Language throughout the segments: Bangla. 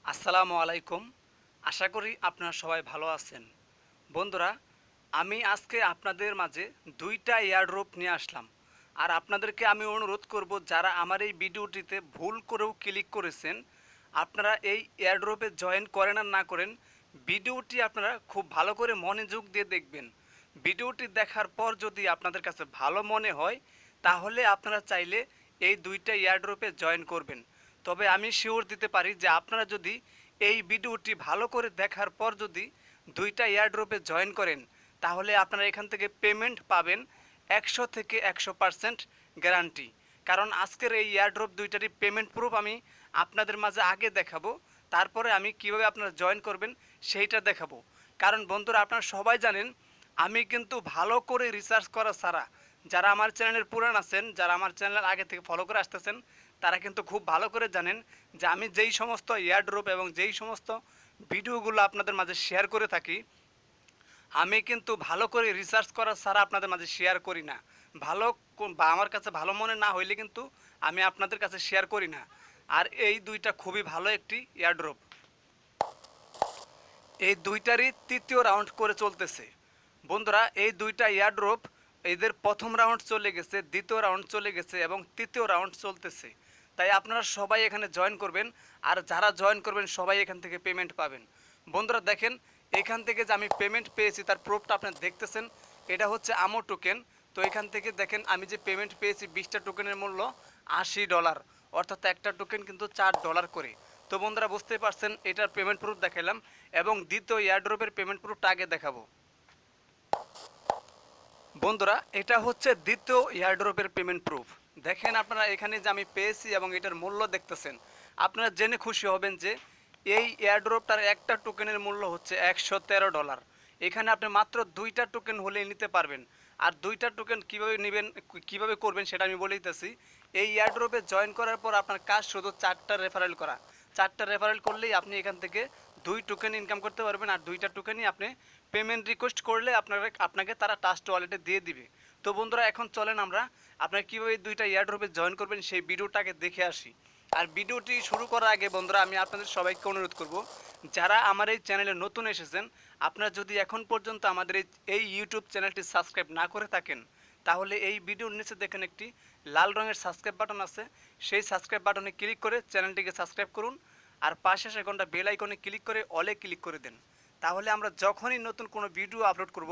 আসসালামু আলাইকুম। আশা করি আপনারা সবাই ভালো আছেন। বন্ধুরা, আমি আজকে আপনাদের মাঝে ২টা এয়ারড্রপ নিয়ে আসলাম। আর আপনাদেরকে আমি অনুরোধ করব, যারা আমার এই ভিডিওটিতে ভুল করেও ক্লিক করেছেন, আপনারা এই এয়ারড্রপে জয়েন করেন আর না করেন, ভিডিওটি আপনারা খুব ভালো করে মনোযোগ দিয়ে দেখবেন। ভিডিওটি দেখার পর যদি আপনাদের কাছে ভালো মনে হয়, তাহলে আপনারা চাইলে এই ২টা এয়ারড্রপে জয়েন করবেন। তবে আমি শিওর দিতে পারি যে আপনারা যদি এই ভিডিওটি ভালো করে দেখার পর যদি ২টা এয়ারড্রপে জয়েন করেন, তাহলে আপনারা এখান থেকে পেমেন্ট পাবেন ১০০ থেকে ১০০% গ্যারান্টি। কারণ আজকের এই এয়ারড্রপ ২টারই পেমেন্ট প্রুফ আমি আপনাদের মাঝে আগে দেখাবো, তারপরে আমি কিভাবে আপনারা জয়েন করবেন সেইটা দেখাবো। কারণ বন্ধুরা, আপনারা সবাই জানেন আমি কিন্তু ভালো করে রিসার্চ করা ছাড়া, যারা আমার চ্যানেলের পুরান আছেন, যারা আমার চ্যানেল আগে থেকে ফলো করে আসতেছেন, তারা কিন্তু খুব ভালো করে জানেন যে আমি যেই সমস্ত এয়ারড্রপ এবং যেই সমস্ত ভিডিওগুলো আপনাদের মাঝে শেয়ার করে থাকি, আমি কিন্তু ভালো করে রিসার্চ করা ছাড়া আপনাদের মাঝে শেয়ার করি না। ভালো বা আমার কাছে ভালো মনে না হইলে কিন্তু আমি আপনাদের কাছে শেয়ার করি না। আর এই ২টা খুবই ভালো একটি এয়ারড্রপ। এই ২টারই তৃতীয় রাউন্ড করে চলতেছে। বন্ধুরা, এই ২টা এয়ারড্রপ, এদের প্রথম রাউন্ড চলে গেছে, দ্বিতীয় রাউন্ড চলে গেছে এবং তৃতীয় রাউন্ড চলতেছে। তাই আপনারা সবাই এখানে জয়েন করবেন, আর যারা জয়েন করবেন সবাই এখান থেকে পেমেন্ট পাবেন। বন্ধুরা দেখেন, এখান থেকে যে আমি পেমেন্ট পেয়েছি তার প্রুফটা আপনারা দেখতেছেন। এটা হচ্ছে আমো টোকেন। তো এখান থেকে দেখেন আমি যে পেমেন্ট পেয়েছি, 20টা টোকেনের মূল্য $80, অর্থাৎ একটা টোকেন কিন্তু $4 করে। তো বন্ধুরা বুঝতেই পারছেন, এটার পেমেন্ট প্রুফ দেখালাম এবং দ্বিতীয় এয়ারড্রপের পেমেন্ট প্রুফটা আগে দেখাবো। বন্ধুরা, এটা হচ্ছে দ্বিতীয় এয়ারড্রপের পেমেন্ট প্রুফ। দেখেন আপনারা এখানে যে আমি পেয়েছি এবং এটার মূল্য দেখতেছেন, আপনারা জেনে খুশি হবেন যে এই এয়ারড্রপটার একটা টোকেনের মূল্য হচ্ছে $113। এখানে আপনি মাত্র 2টা টোকেন হলেই নিতে পারবেন। আর 2টা টোকেন কীভাবে নেবেন, কীভাবে করবেন সেটা আমি বলে দিতেছি। এই এয়ারড্রপে জয়েন করার পর আপনার কাজ শুধু 4টা রেফারেল করা। 4টা রেফারেল করলেই আপনি এখান থেকে 2 টোকেন ইনকাম করতে পারবেন। আর 2টা টোকেনই আপনি পেমেন্ট রিকোয়েস্ট করলে আপনাকে তারা ট্রাস্ট ওয়ালেটে দিয়ে দিবে। তো বন্ধুরা, এখন চলেন আমরা আপনারা কীভাবে 2টা এয়ারড্রপে জয়েন করবেন সেই ভিডিওটাকে দেখে আসি। আর ভিডিওটি শুরু করার আগে বন্ধুরা, আমি আপনাদের সবাইকে অনুরোধ করব, যারা আমার এই চ্যানেলে নতুন এসেছেন, আপনারা যদি এখন পর্যন্ত আমাদের এই ইউটিউব চ্যানেলটি সাবস্ক্রাইব না করে থাকেন, তাহলে এই ভিডিওর নিচে দেখেন একটি লাল রঙের সাবস্ক্রাইব বাটন আছে। সেই সাবস্ক্রাইব বাটনে ক্লিক করে চ্যানেলটিকে সাবস্ক্রাইব করুন। আর পাশে সেখানটা বেল আইকনে ক্লিক করে অলে ক্লিক করে দেন। তাহলে আমরা যখনই নতুন কোনো ভিডিও আপলোড করব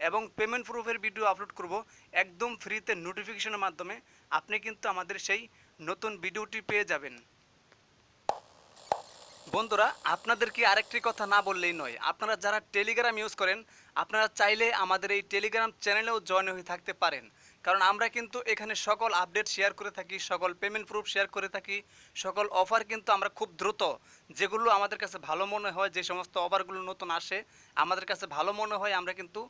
এবং পেমেন্ট প্রুফের ভিডিও আপলোড করব, একদম ফ্রিতে নোটিফিকেশনের মাধ্যমে আপনি কিন্তু আমাদের সেই নতুন ভিডিওটি পেয়ে যাবেন। বন্ধুরা, আপনাদেরকে আরেকটি কথা না বললেই নয়, আপনারা যারা টেলিগ্রাম ইউজ করেন, আপনারা চাইলে আমাদের এই টেলিগ্রাম চ্যানেলেও জয়েন হয়ে থাকতে পারেন। কারণ আমরা কিন্তু এখানে সকল আপডেট শেয়ার করে থাকি, সকল পেমেন্ট প্রুফ শেয়ার করে থাকি, সকল অফার কিন্তু আমরা খুব দ্রুত, যেগুলো আমাদের কাছে ভালো মনে হয়, যে সমস্ত অফারগুলো নতুন আসে আমাদের কাছে ভালো মনে হয়, আমরা কিন্তু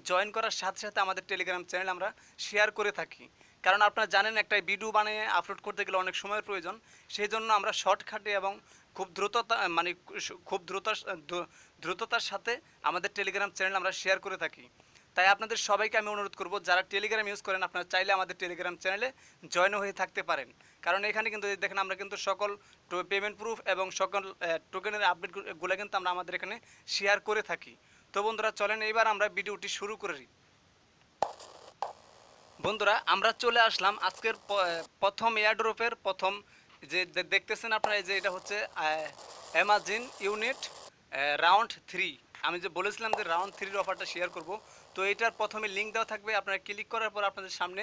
জয়েন করার সাথে সাথে আমাদের টেলিগ্রাম চ্যানেল আমরা শেয়ার করে থাকি। কারণ আপনারা জানেন, একটা ভিডিও বানিয়ে আপলোড করতে গেলে অনেক সময়ের প্রয়োজন। সেই জন্য আমরা শর্টকাটে এবং খুব দ্রুততা মানে খুব দ্রুততার সাথে আমাদের টেলিগ্রাম চ্যানেল আমরা শেয়ার করে থাকি। তাই আপনাদের সবাইকে আমি অনুরোধ করব, যারা টেলিগ্রাম ইউজ করেন, আপনারা চাইলে আমাদের টেলিগ্রাম চ্যানেলে জয়েন হয়ে থাকতে পারেন। কারণ এখানে কিন্তু দেখেন আমরা কিন্তু সকল পেমেন্ট প্রুফ এবং সকল টোকেনের আপডেটগুলো কিন্তু আমরা আমাদের এখানে শেয়ার করে থাকি। তো বন্ধুরা চলেন এইবার আমরা ভিডিওটি শুরু করি। বন্ধুরা, আমরা চলে আসলাম আজকের প্রথম এয়ারড্রপের প্রথম যে দেখতেছেন আপনারা, এই যে এটা হচ্ছে অ্যামাজিন ইউনিট রাউন্ড 3। আমি যে বলেছিলাম যে রাউন্ড 3-র অফারটা শেয়ার করব, তো এটার প্রথমে লিঙ্ক দেওয়া থাকবে। আপনারা ক্লিক করার পর আপনাদের সামনে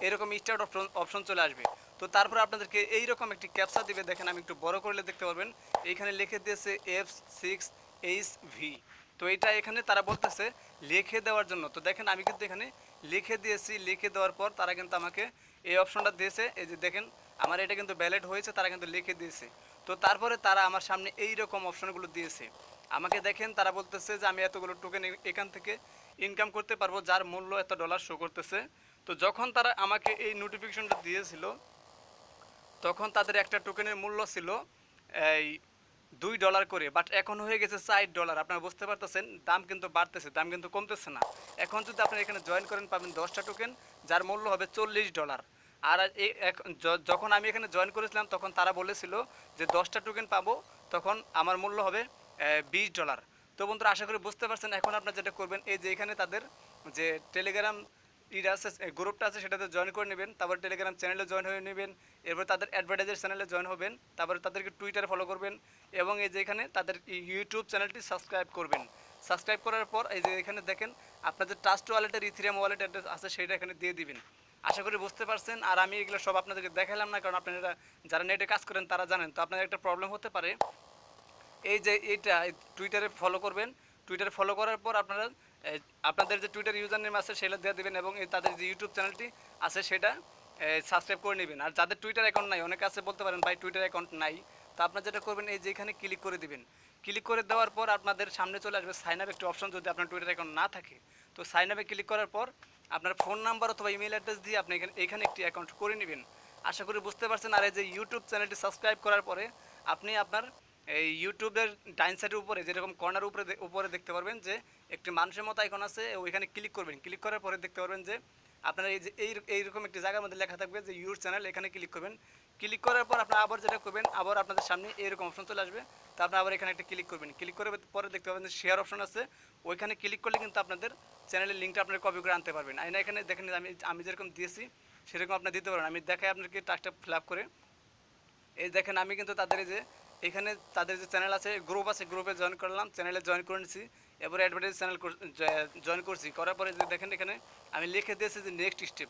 এরকম স্টার্ট অপশন চলে আসবে। তো তারপর আপনাদেরকে এইরকম একটি ক্যাপচা দিবে। দেখেন আমি একটু বড় করলে দেখতে পারবেন, এইখানে লিখে দিয়েছে F6HV। তো এটা এখানে তারা বলতেছে লিখে দেওয়ার জন্য। তো দেখেন আমি কিন্তু এখানে লিখে দিয়েছি। লিখে দেওয়ার পর তারা কিন্তু আমাকে এই অপশনটা দিয়েছে। এই যে দেখেন আমার এটা কিন্তু ভ্যালিড হয়েছে, তারা কিন্তু লিখে দিয়েছে। তো তারপরে তারা আমার সামনে এই রকম অপশনগুলো দিয়েছে আমাকে। দেখেন তারা বলতেছে যে আমি এতগুলো টোকেন এখান থেকে ইনকাম করতে পারবো, যার মূল্য $1 শো করতেছে। তো যখন তারা আমাকে এই নোটিফিকেশনটা দিয়েছিল, তখন তাদের একটা টোকেনের মূল্য ছিল এই $2 করে, বাট এখন হয়ে গেছে $4। আপনারা বুঝতে পারতেছেন, দাম কিন্তু বাড়তেছে, দাম কিন্তু কমতেছে না। এখন যদি আপনারা এখানে জয়েন করেন, পাবেন 10টা টোকেন, যার মূল্য হবে $40। আর যখন আমি এখানে জয়েন করেছিলাম তখন তারা বলেছিল যে 10টা টোকেন পাবো, তখন আমার মূল্য হবে $20। তো বন্ধুরা আশা করি বুঝতে পারছেন। এখন আপনারা যেটা করবেন, এই যে এখানে তাদের যে টেলিগ্রাম আছে, গ্রুপটা আছে, সেটাতে জয়েন করে নেবেন, তারপর টেলিগ্রাম চ্যানেলে জয়েন হয়ে নেবেন, এরপর তাদের অ্যাডভার্টাইজার চ্যানেলে জয়েন হবেন, তারপরে তাদেরকে টুইটারে ফলো করবেন এবং এই যে এখানে তাদের ইউটিউব চ্যানেলটি সাবস্ক্রাইব করবেন। সাবস্ক্রাইব করার পর এই যে এখানে দেখেন আপনাদের ট্রাস্ট ওয়ালেটের ইথিরিয়াম ওয়ালেট অ্যাড্রেস আছে, সেটা এখানে দিয়ে দিবেন। আশা করি বুঝতে পারছেন। আর আমি এগুলো সব আপনাদেরকে দেখালাম না, কারণ আপনারা যারা নেটে কাজ করেন তারা জানেন। তো আপনাদের একটা প্রবলেম হতে পারে, এই যে এইটা টুইটারে ফলো করবেন, টুইটারে ফলো করার পর আপনারা আপনাদের যে টুইটার ইউজার নেম আছে সেটা দিয়ে দেবেন এবং তাদের যে ইউটিউব চ্যানেলটি আছে সেটা সাবস্ক্রাইব করে নেবেন। আর যাদের টুইটার অ্যাকাউন্ট নাই, অনেকে আছে বলতে পারেন ভাই টুইটার অ্যাকাউন্ট নাই, তো আপনারা যেটা করবেন এই যে এখানে ক্লিক করে দিবেন। ক্লিক করে দেওয়ার পর আপনাদের সামনে চলে আসবে সাইন আপ একটি অপশন, যদি আপনার টুইটার অ্যাকাউন্ট না থাকে। তো সাইন আপে ক্লিক করার পর আপনার ফোন নাম্বার অথবা ইমেল অ্যাড্রেস দিয়ে আপনি এখানে একটি অ্যাকাউন্ট করে নেবেন। আশা করি বুঝতে পারছেন। আর এই যে ইউটিউব চ্যানেলটি সাবস্ক্রাইব করার পরে আপনি আপনার এই ইউটিউবের ডাইন সাইডের উপরে যেরকম কর্নার উপরে দেখতে পারবেন যে একটি মানুষের মতো আইকন আছে, ওইখানে ক্লিক করবেন। ক্লিক করার পরে দেখতে পারবেন যে আপনার এই যে এইরকম একটি জায়গার মধ্যে লেখা থাকবে যে ইউর চ্যানেল, এখানে ক্লিক করবেন। ক্লিক করার পর আপনারা আবার যেটা করবেন, আবার আপনাদের সামনে এরকম অপশন চলে আসবে। তো আপনারা আবার এখানে একটা ক্লিক করবেন। ক্লিক করার পরে দেখতে পাবেন যে শেয়ার অপশন আছে, ওইখানে ক্লিক করলে কিন্তু আপনাদের চ্যানেলের লিঙ্কটা আপনারা কপি করে আনতে পারবেন। আর এখানে দেখেন আমি যেরকম দিয়েছি সেরকম আপনি দিতে পারবেন। আমি দেখাই আপনাকে টাস্কটা ফিল আপ করে। এই দেখেন আমি কিন্তু তাদের যে এখানে তাদের যে চ্যানেল আছে, গ্রুপ আছে, গ্রুপে জয়েন করলাম, চ্যানেলে জয়েন করে নিচ্ছি, এরপরে অ্যাডভার্টাইজ চ্যানেল জয়েন করছি। করার পরে যে দেখেন এখানে আমি লিখে দিয়েছি যে নেক্সট স্টেপ।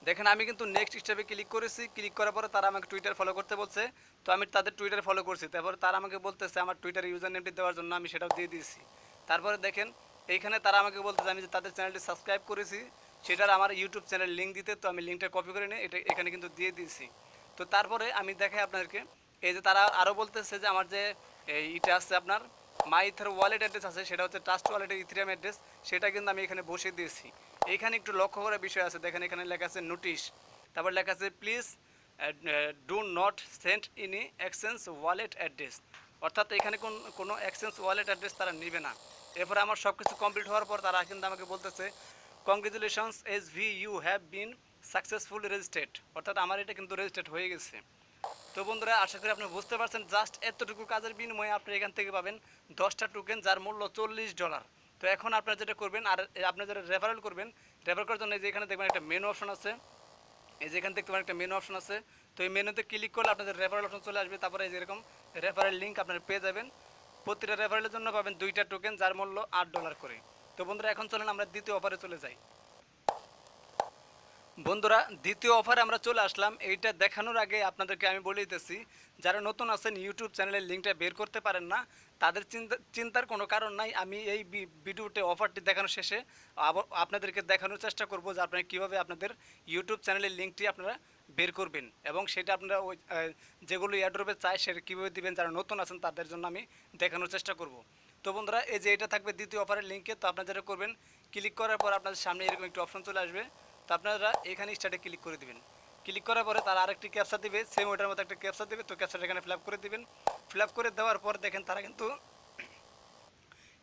দেখেন আমি কিন্তু নেক্সট স্টেপে ক্লিক করেছি। ক্লিক করার পরে তারা আমাকে টুইটার ফলো করতে বলছে, তো আমি তাদের টুইটার ফলো করছি। তারপরে তারা আমাকে বলতেছে আমার টুইটার ইউজার নেমটি দেওয়ার জন্য, আমি সেটাও দিয়ে দিয়েছি। তারপরে দেখেন এইখানে তারা আমাকে বলতেছে আমি যে তাদের চ্যানেলটি সাবস্ক্রাইব করেছি সেটার আমার ইউটিউব চ্যানেল লিঙ্ক দিতে, তো আমি লিঙ্কটা কপি করে নিয়ে এটা এখানে কিন্তু দিয়ে দিয়েছি। তো তারপরে আমি দেখাই আপনাদেরকে, এই যে তারা আরও বলতেছে যে আমার যে এইটা আছে আপনার মাই ইথার ওয়ালেট অ্যাড্রেস আছে, সেটা হচ্ছে ট্রাস্ট ওয়ালেটের ইথিরিয়াম অ্যাড্রেস, সেটা কিন্তু আমি এখানে বসিয়ে দিয়েছি। এইখানে একটু লক্ষ্য করার বিষয় আছে, দেখেন এখানে লেখা আছে নোটিশ, তারপর লেখা আছে প্লিজ ডু নট সেন্ড ইনি এক্সচেঞ্জ ওয়ালেট অ্যাড্রেস, অর্থাৎ এখানে কোনো এক্সচেঞ্জ ওয়ালেট অ্যাড্রেস তারা নেবে না। এরপরে আমার সব কিছু কমপ্লিট হওয়ার পর তারা কিন্তু আমাকে বলতেছে কংগ্রেচুলেশনস এস ভি you have been successfully registered, অর্থাৎ আমার এটা কিন্তু রেজিস্ট্রেড হয়ে গেছে। তো বন্ধুরা আশা করি আপনি বুঝতে পারছেন, জাস্ট এতটুকু কাজের বিনিময়ে আপনি এখান থেকে পাবেন 10টা টোকেন যার মূল্য $40। তো এখন আপনারা যেটা করবেন, আর আপনারা যেটা রেফারেল করবেন, রেফার করার জন্য যে এখানে দেখবেন একটা মেনু অপশন আছে, এই যে এখানে দেখতে পারেন একটা মেনু অপশন আছে। তো এই মেনুতে ক্লিক করলে আপনাদের রেফারেল অপশন চলে আসবে, তারপরে এই যেরকম রেফারেল লিঙ্ক আপনারা পেয়ে যাবেন। প্রতিটা রেফারেলের জন্য পাবেন 2টা টোকেন যার মূল্য $8 করে। তো বন্ধুরা এখন চলেন আমরা দ্বিতীয় অফারে চলে যাই। বন্ধুরা দ্বিতীয় অফারে আমরা চলে আসলাম। এইটা দেখানোর আগে আপনাদেরকে আমি বলে দিতেছি, যারা নতুন আছেন ইউটিউব চ্যানেলের লিঙ্কটা বের করতে পারেন না, তাদের চিন্তার কোনো কারণ নাই। আমি এই ভিডিওতে অফারটি দেখানোর শেষে আবার আপনাদেরকে দেখানোর চেষ্টা করব যে আপনারা কীভাবে আপনাদের ইউটিউব চ্যানেলের লিঙ্কটি আপনারা বের করবেন এবং সেটা আপনারা ওই যেগুলো এয়ারড্রপে চায় সেটা কীভাবে দিবেন, যারা নতুন আছেন তাদের জন্য আমি দেখানোর চেষ্টা করব। তো বন্ধুরা এই যে এটা থাকবে দ্বিতীয় অফারের লিঙ্কে। তো আপনারা যেটা করবেন, ক্লিক করার পর আপনাদের সামনে এরকম একটি অপশন চলে আসবে। তো আপনারা এখানে স্টার্টে ক্লিক করে দিবেন। ক্লিক করার পরে তারা আরেকটি ক্যাপচা দিবে, সেম ওটার মতো একটা ক্যাপচা দেবে। তো ক্যাপচাটা এখানে ফিল আপ করে দিবেন। ফিল আপ করে দেওয়ার পর দেখেন তারা কিন্তু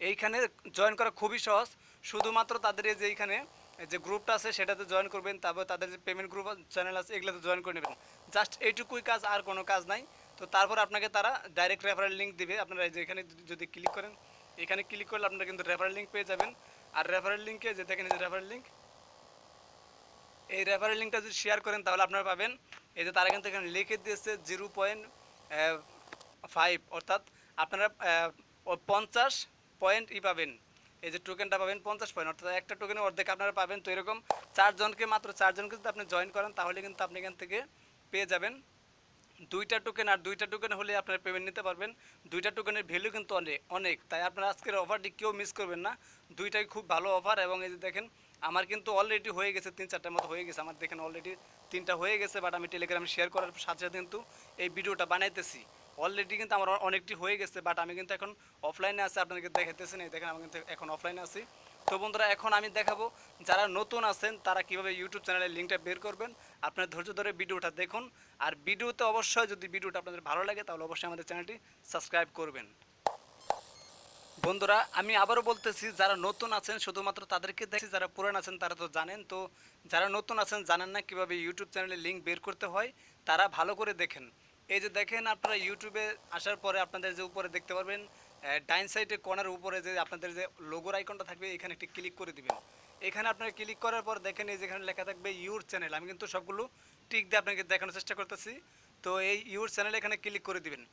এইখানে জয়েন করা খুবই সহজ। শুধুমাত্র তাদের এই যে এইখানে যে গ্রুপটা আছে সেটাতে জয়েন করবেন, তারপর তাদের যে পেমেন্ট গ্রুপ চ্যানেল আছে এগুলোতে জয়েন করে নেবেন। জাস্ট এইটুকুই কাজ, আর কোনো কাজ নাই। তো তারপর আপনাকে তারা ডাইরেক্ট রেফারেল লিঙ্ক দিবে। আপনারা এই যে এখানে যদি ক্লিক করেন, এখানে ক্লিক করলে আপনারা কিন্তু রেফারেল লিঙ্ক পেয়ে যাবেন। আর রেফারেল লিঙ্কে যে দেখেন এই যে রেফারেল লিঙ্ক, এই রেফারেল লিঙ্কটা যদি শেয়ার করেন তাহলে আপনারা পাবেন, এই যে তারা কিন্তু এখানে লিখে দিয়েছে 0.5, অর্থাৎ আপনারা 50 পয়েন্ট পাবেন। এই যে টোকেনটা পাবেন 50 পয়েন্ট, অর্থাৎ একটা টোকেনের অর্ধেক আপনারা পাবেন। তো এরকম মাত্র চারজনকে যদি আপনি জয়েন করেন তাহলে কিন্তু আপনি এখান থেকে পেয়ে যাবেন 2টা টোকেন। আর 2টা টোকেন হলে আপনারা পেমেন্ট নিতে পারবেন। 2টা টোকেনের ভ্যালু কিন্তু অনেক, তাই আপনারা আজকের অফারটি কেউ মিস করবেন না। দুইটাই খুব ভালো অফার। এবং এই যে দেখেন আমার কিন্তু অলরেডি হয়ে গেছে 3-4টার মতো হয়ে গেছে আমার, দেখেন অলরেডি 3টা হয়ে গেছে। বাট আমি টেলিগ্রামে শেয়ার করার সাথে সাথে কিন্তু এই ভিডিওটা বানাইতেছি। অলরেডি কিন্তু আমার অনেকটি হয়ে গেছে, বাট আমি কিন্তু এখন অফলাইনে আছি, আপনাদেরকে দেখাইতেছি না। দেখেন আমি কিন্তু এখন অফলাইনে আছি। তো বন্ধুরা এখন আমি দেখাবো যারা নতুন আছেন তারা কীভাবে ইউটিউব চ্যানেলের লিঙ্কটা বের করবেন। আপনার ধৈর্য ধরে ভিডিওটা দেখুন। আর ভিডিওতে অবশ্যই যদি ভিডিওটা আপনাদের ভালো লাগে তাহলে অবশ্যই আমাদের চ্যানেলটি সাবস্ক্রাইব করবেন। বন্ধুরা আমি আবারও বলতেছি, যারা নতুন আছেন শুধুমাত্র তাদেরকে দেখছি, যারা পুরান আছেন তারা তো জানেন। তো যারা নতুন আছেন জানেন না কিভাবে ইউটিউব চ্যানেলে লিঙ্ক বের করতে হয়, তারা ভালো করে দেখেন। এই যে দেখেন, আপনারা ইউটিউবে আসার পরে আপনাদের যে উপরে দেখতে পারবেন ডাইন সাইডে কর্নার উপরে যে আপনাদের যে লোগোর আইকনটা থাকবে, এখানে একটি ক্লিক করে দিবেন। এখানে আপনারা ক্লিক করার পর দেখেন এই যেখানে লেখা থাকবে ইউর চ্যানেল। আমি কিন্তু সবগুলো টিক দিয়ে আপনাকে দেখানোর চেষ্টা করতেছি। তো এই ইউর চ্যানেল এখানে ক্লিক করে দিবেন।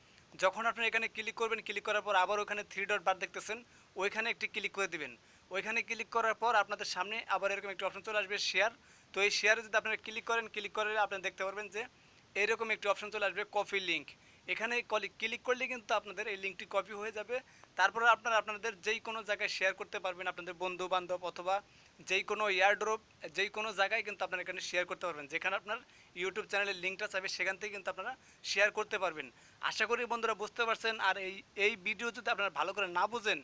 যখন আপনি এখানে ক্লিক করবেন, ক্লিক করার পর আবার ওখানে থ্রি ডট বার দেখতেছেন, ওইখানে একটি ক্লিক করে দিবেন। ওইখানে ক্লিক করার পর আপনাদের সামনে আবার এরকম একটি অপশন চলে আসবে শেয়ার। তো এই শেয়ারে যদি আপনারা ক্লিক করেন, ক্লিক করে আপনি দেখতে পারবেন যে এরকম একটি অপশন চলে আসবে কপি লিঙ্ক। এখানে ক্লিক করলে কিন্তু আপনাদের এই লিঙ্কটি কপি হয়ে যাবে। তারপরে আপনারা আপনাদের যেই কোনো জায়গায় শেয়ার করতে পারবেন, আপনাদের বন্ধু বান্ধব অথবা যেই কোনো এয়ারড্রপ, যেই কোনো জায়গায় কিন্তু আপনারা এখানে শেয়ার করতে পারবেন। যেখানে আপনার ইউটিউব চ্যানেলের লিঙ্কটা চাইবে সেখান থেকে কিন্তু আপনারা শেয়ার করতে পারবেন। আশা করি বন্ধুরা বুঝতে পারছেন। আর এই ভিডিও যদি আপনারা ভালো করে না বুঝেন,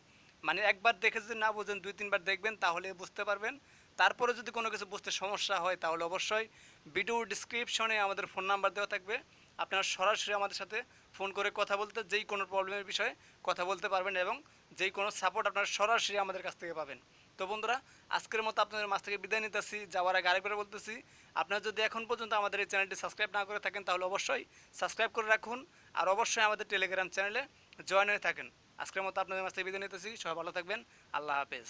মানে একবার দেখে যদি না বুঝেন, দুই তিনবার দেখবেন তাহলে বুঝতে পারবেন। তারপরে যদি কোনো কিছু বুঝতে সমস্যা হয় তাহলে অবশ্যই ভিডিও ডিসক্রিপশনে আমাদের ফোন নাম্বার দেওয়া থাকবে। আপনারা সরাসরি আমাদের সাথে ফোন করে কথা বলতে, যেই কোনো প্রবলেমের বিষয়ে কথা বলতে পারবেন এবং যেই কোনো সাপোর্ট আপনারা সরাসরি আমাদের কাছ থেকে পাবেন। তো বন্ধুরা, আজকের মতো আপনাদের মাছ থেকে বিদায় নিতেছি। যাওয়ার আগে আরেকবার বলতেছি, আপনারা যদি এখন পর্যন্ত আমাদের এই চ্যানেলটি সাবস্ক্রাইব না করে থাকেন তাহলে অবশ্যই সাবস্ক্রাইব করে রাখুন। আর অবশ্যই আমাদের টেলিগ্রাম চ্যানেলে জয়েন হয়ে থাকেন। আজকের মতো আপনাদের মাছ থেকে বিদায় নিতেছি। সবাই ভালো থাকবেন। আল্লাহ হাফেজ।